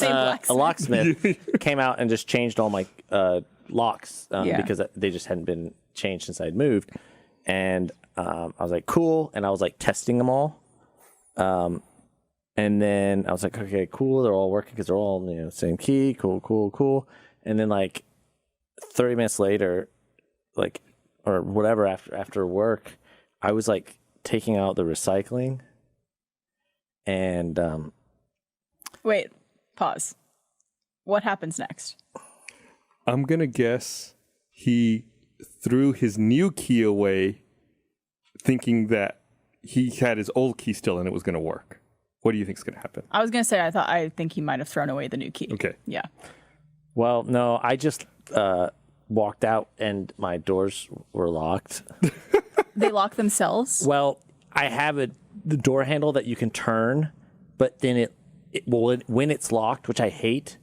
a locksmith came out and just changed all my locks because they just hadn't been changed since I'd moved. And I was like, cool. And I was like testing them all. And then I was like, okay, cool. They're all working because they're all, you know, same key. Cool, cool, cool. And then like 30 minutes later, like, or whatever, after work, I was like taking out the recycling and wait, pause. What happens next? I'm gonna guess he threw his new key away thinking that he had his old key still and it was gonna work. What do you think is gonna happen? I was gonna say I think he might have thrown away the new key. Okay. Yeah. well, no, I just walked out and my doors were locked. They lock themselves? Well, I have the door handle that you can turn, but then when it's locked, which I hate,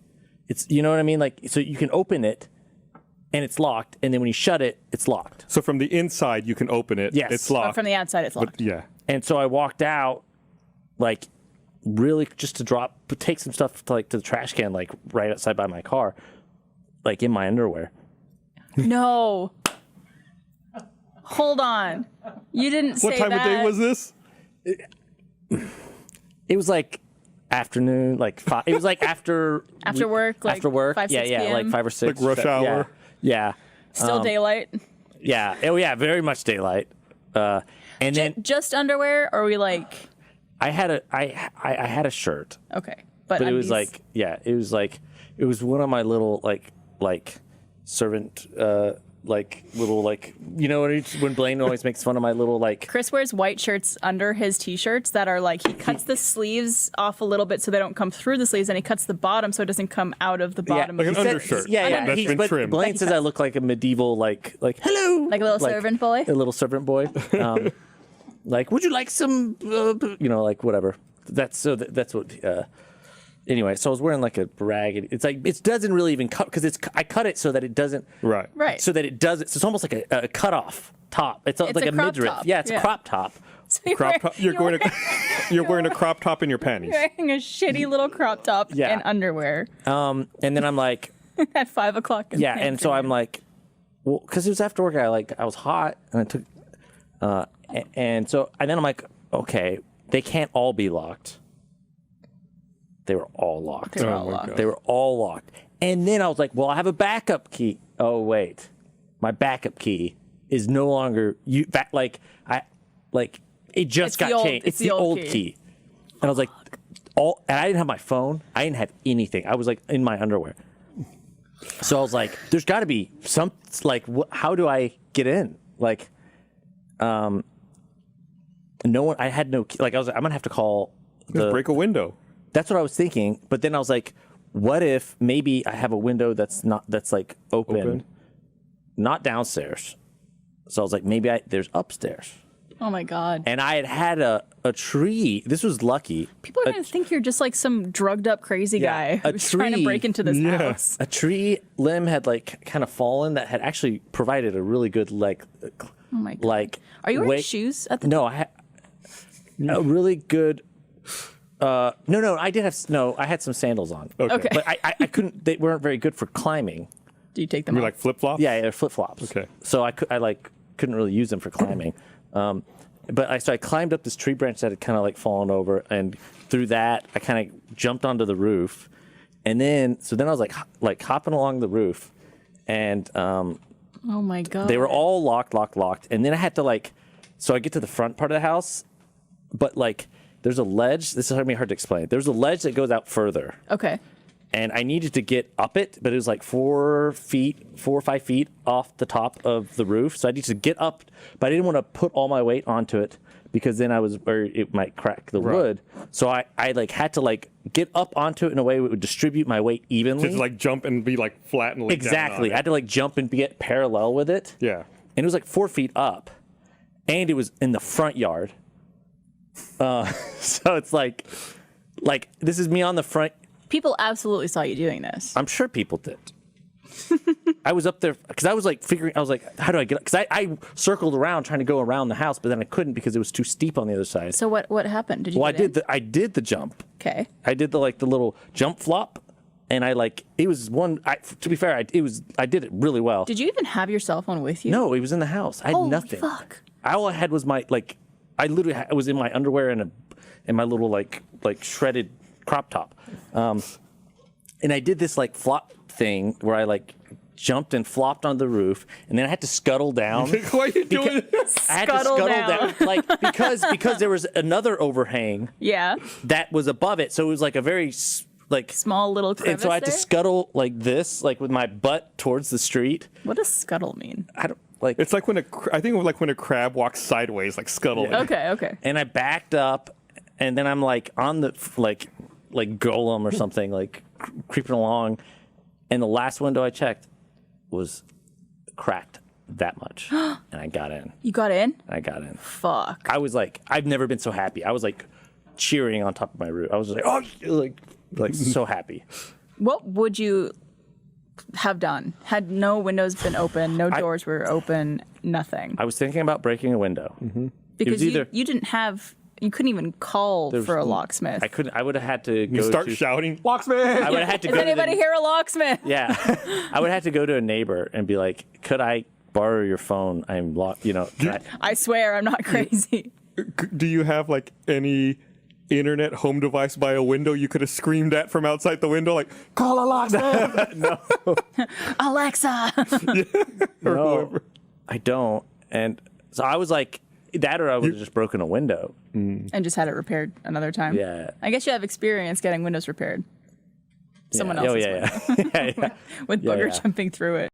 it's, you know what I mean? Like, so you can open it and it's locked, and then when you shut it, it's locked. So from the inside, you can open it. Yes. It's locked. But from the outside, it's locked. But, yeah. And so I walked out, like, really just to take some stuff to the trash can, like, right outside by my car, like, in my underwear. No. Hold on. You didn't say that. What time of day was this? It was like afternoon, like it was like after work, like after work, 5, 6 yeah, PM? like 5 or 6, Like rush hour? yeah. Still daylight. Yeah, oh yeah, very much daylight. And then Just underwear, or are we like? I had a shirt, Okay, but it was undies? like it was one of my little like servant like little like, you know, when Blaine always makes fun of my little like. Chris wears white shirts under his t-shirts that are like, he cuts the sleeves off a little bit so they don't come through the sleeves, and he cuts the bottom so it doesn't come out of the bottom. Like of an the undershirt. Yeah. That's been But trimmed. Blaine says I look like a medieval like hello, Like a little servant boy? a little servant boy. Like, would you like some, you know, like whatever. That's what. Anyway, so I was wearing like a ragged. It's like it doesn't really even cut because I cut it so that it doesn't. Right. Right. So that it doesn't. So it's almost like a cut off top. It's like a a crop midriff. top. Yeah, it's a crop top. So you're Crop top. You're wearing wearing a crop top in your panties. wearing a shitty little crop top Yeah. and underwear And then I'm like, at 5 o'clock. in the and so I'm afternoon. like, well, because it was after work. I was hot and I took, and then I'm like, okay, they can't all be locked. They were all locked. They were Oh all my locked. God. They were all locked. And then I was like, well, I have a backup key. Oh, wait. My backup key is no longer it just It's got the old- changed. it's It's the the old old key. key. And I was like, and I didn't have my phone. I didn't have anything. I was like in my underwear. So I was like, there's got to be some, like, how do I get in? Like, no one, I had no key. Like, I was like, I'm going to have to call Just break a window. That's what I was thinking, but then I was like, what if maybe I have a window that's like open, not downstairs. So I was like, maybe there's upstairs. Oh my God. And I had a tree. This was lucky. People are going to think you're just like some drugged up crazy guy a who's trying to tree. break into this house. A tree limb had like kind of fallen that had actually provided a really good Oh my God. like. Are you wearing shoes at the No, I had a really good. No, I did have I had some sandals on. Okay. But I couldn't. They weren't very good for climbing. Do you take them You off? like flip flops? Yeah, they're flip flops. Okay. So I couldn't really use them for climbing. But I climbed up this tree branch that had kind of like fallen over, and through that I kind of jumped onto the roof, and then I was like hopping along the roof, and oh my God. they were all locked, and then I had to so I get to the front part of the house, but like there's a ledge. This is going to be hard to explain. There's a ledge that goes out further. Okay. And I needed to get up it, but it was like 4 or 5 feet off the top of the roof. So I needed to get up, but I didn't want to put all my weight onto it because then it might crack the wood. So I had to get up onto it in a way that would distribute my weight evenly. Just jump and be flat and Exactly. I had to jump and get parallel with it. Yeah. And it was 4 feet up, and it was in the front yard. So it's like this is me on the front. People absolutely saw you doing this. I'm sure people did. I was up there because I was how do I get up? Because I circled around trying to go around the house, but then I couldn't because it was too steep on the other side. So what happened? Did you Well, get in? I did the jump. Okay. I did the little jump flop, and I like it was one. To be fair, I did it really well. Did you even have your cell phone with you? No, it was in the house. I had Holy nothing. fuck. All I had was my like. I literally was in my underwear and my little like shredded crop top, and I did this like flop thing where I like jumped and flopped on the roof, and then I had to scuttle down. Why are you doing I had to scuttle down, like because there was another overhang Yeah. that was above it, so it was like a very like Small little crevice and so I had to there? scuttle like this, like with my butt towards the street. What does scuttle mean? I don't like. It's like when I think of like when a crab walks sideways, like scuttling. Okay. And I backed up, and then I'm like on the like golem or something, like creeping along, and the last window I checked was cracked that much, and I got in. You got in? I got in. Fuck. I was like, I've never been so happy. I was like cheering on top of my roof. I was just like, oh, like so happy. What would you have done had no windows been open, no doors were open, nothing? I was thinking about breaking a window. Mm-hmm. Because either- you couldn't even call for a locksmith. I couldn't. I would have had to go Start to, shouting, locksmith! I would have had to Is go anybody to the, here a locksmith? Yeah, I would have to go to a neighbor and be like, could I borrow your phone? I'm locked. You know. I swear I'm not crazy. Do you have like any internet home device by a window you could have screamed at from outside the window, like, call a locksmith? No, Alexa. no, I don't. And so I was like, that or I would have just broken a window. And just had it repaired another time. Yeah. I guess you have experience getting windows repaired. Someone else's Oh, yeah. window. Yeah. With booger yeah. jumping through it.